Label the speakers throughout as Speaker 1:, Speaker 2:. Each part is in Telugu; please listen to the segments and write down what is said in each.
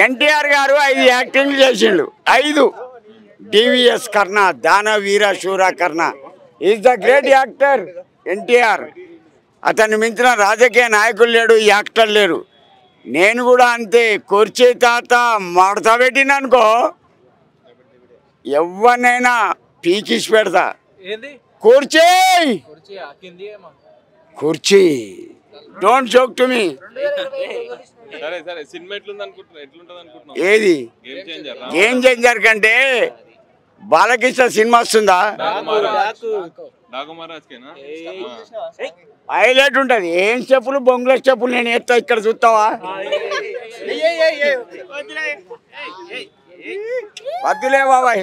Speaker 1: ఎన్టీఆర్ గారు 5 యాక్టింగ్ చేసిండు 5 DVS Karna Daana Veera Soora Karna is the great actor NTR అతన్ని మించిన రాజకీయ నాయకులు లేడు యాక్టర్ లేరు నేను కూడా అంతే కుర్చీ తాత మడత పెట్టిననుకో ఎవరినైనా పీకిసి పెడతా కుర్చీ కుర్చీ డోంట్ జోక్ టు మీ ఏది గేమ్ చేంజర్ కంటే బాలకృష్ణ సినిమా వస్తుందా హైలైట్ ఉంటది ఏం చెప్పులు బొంగుల చెప్పులు నేను ఎత్తా ఇక్కడ చూస్తావా వద్దులే బాబాయ్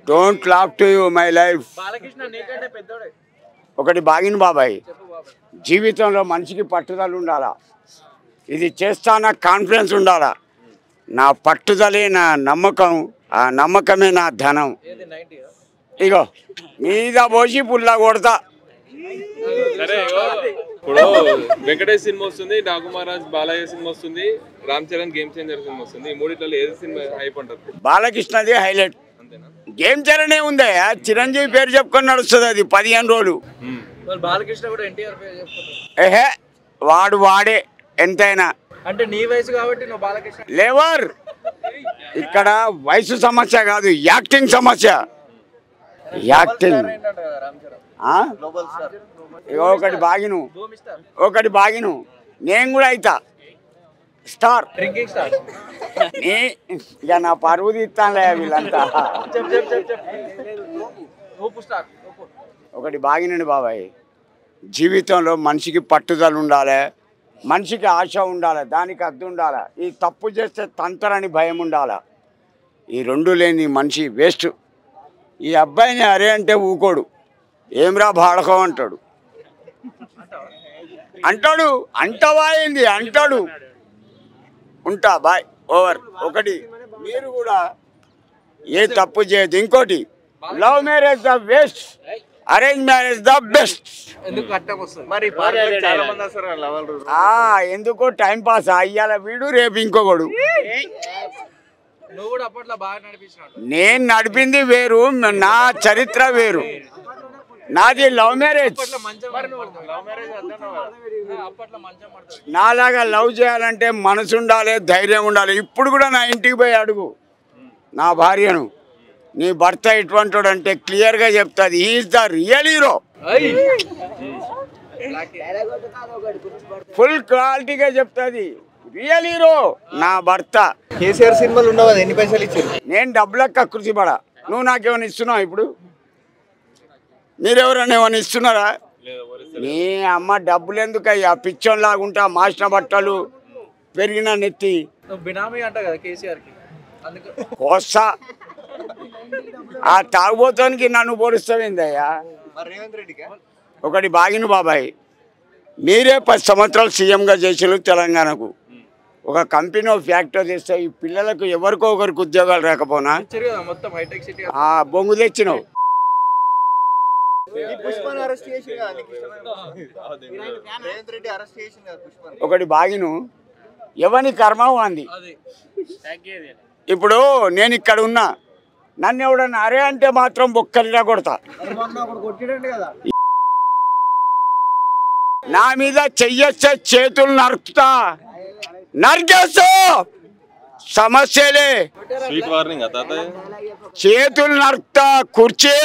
Speaker 1: don't laugh to you my life ఒకటి బాగిన బాబాయ్ జీవితంలో మనిషికి పట్టుదల ఉండాలా ఇది చేస్తానా కాన్ఫిడెన్స్ ఉండాలా నా పట్టుదలే నా నమ్మకం ఆ నమ్మకమే నా ధనం ఇగో మీద పోసి పుల్లా కొడతా
Speaker 2: ఇప్పుడు వెంకటేష్ సినిమా వస్తుంది డాకు మహారాజ్ బాలయ్య సినిమా వస్తుంది Ram Charan game changer cinema వస్తుంది ఈ మూడిట్లో ఏది సినిమా హైప్ అంటారు
Speaker 1: బాలకృష్ణది హైలైట్ గేమ్ చరణ్ ఏముంది చిరంజీవి పేరు చెప్పుకొని నడుస్తుంది అది 15 రోజులు
Speaker 3: బాలకృష్ణ కూడా ఎన్టీఆర్ పేరు చెప్పుకుంటాడు
Speaker 1: ఏహే వాడే ఎంతైనా
Speaker 3: అంటే నీ వయసు కాబట్టి నువ్వు బాలకృష్ణ
Speaker 1: లేవర్ ఇక్కడ వయసు సమస్య కాదు యాక్టింగ్ సమస్య యాక్టింగ్ ఒకటి బాగిను నేను కూడా అయితా స్టార్
Speaker 3: డ్రింకింగ్ స్టార్
Speaker 1: ఇక నా పరువు తీస్తానులే వీళ్ళంతా ఒకటి బాగినండి బాబాయ్ జీవితంలో మనిషికి పట్టుదల ఉండాలి మనిషికి ఆశ ఉండాలి దానికి అర్థం ఉండాలి ఈ తప్పు చేస్తే తంతరని భయం ఉండాలి ఈ రెండు లేని మనిషి వేస్ట్ ఈ అబ్బాయిని అరే అంటే ఊకోడు ఏమ్రా బాడకం అంటాడు అంటావా ఏంది అంటాడు ఉంటా బాయ్ ఓవర్ ఒకటి మీరు కూడా ఏ తప్పు చేయదు ఇంకోటి love marriage the best arrange marriage the best ఎందుకో టైం పాస్ అయ్యాల వీడు రేపు ఇంకొకడు నేను నడిపింది వేరు నా చరిత్ర వేరు నాది లవ్ మ్యారేజ్ నాలాగా లవ్ చేయాలంటే మనసు ఉండాలి ధైర్యం ఉండాలి ఇప్పుడు కూడా నా ఇంటికి పోయి అడుగు నా భార్యను నీ భర్త ఎటువంటి అంటే క్లియర్గా చెప్తుంది is the real hero full క్వాలిటీగా చెప్తుంది రియల్ హీరో నా భర్త
Speaker 4: కేసీఆర్ సినిమాలు ఉండవు ఎన్ని పైసలు ఇచ్చారు
Speaker 1: నేను డబ్బులకు కకృతి పడా నువ్వు నాకేమైనా ఇస్తున్నావు ఇప్పుడు మీరెవరైనా ఏమైనా ఇస్తున్నారా నీ అమ్మ డబ్బులు ఎందుకు అయ్యా పిచ్చోన్ లాగుంటా మాసిన బట్టలు పెరిగిన నెత్తి కోస్తా ఆ తాగుబోతానికి నన్ను పోలుస్తావేందయ్యా ఒకటి బాగిన బాబాయ్ మీరే 10 సంవత్సరాలు సీఎంగా చేసిన తెలంగాణకు ఒక కంపెనీ ఫ్యాక్టరీ చేస్తే ఈ పిల్లలకు ఎవరికో ఒకరికి ఉద్యోగాలు రాకపోనా బొంగు తెచ్చినావు ఒకటి బాగిను ఎవని కర్మ అంది ఇప్పుడు నేను ఇక్కడ ఉన్నా నన్ను ఎవడన్నా అరే అంటే మాత్రం బొక్కలిగా కొడతా నా మీద చెయ్యొచ్చే చేతులు నరుకుతా నరికేస్తా సమస్యలే చేతులు నరుకుతా కుర్చీ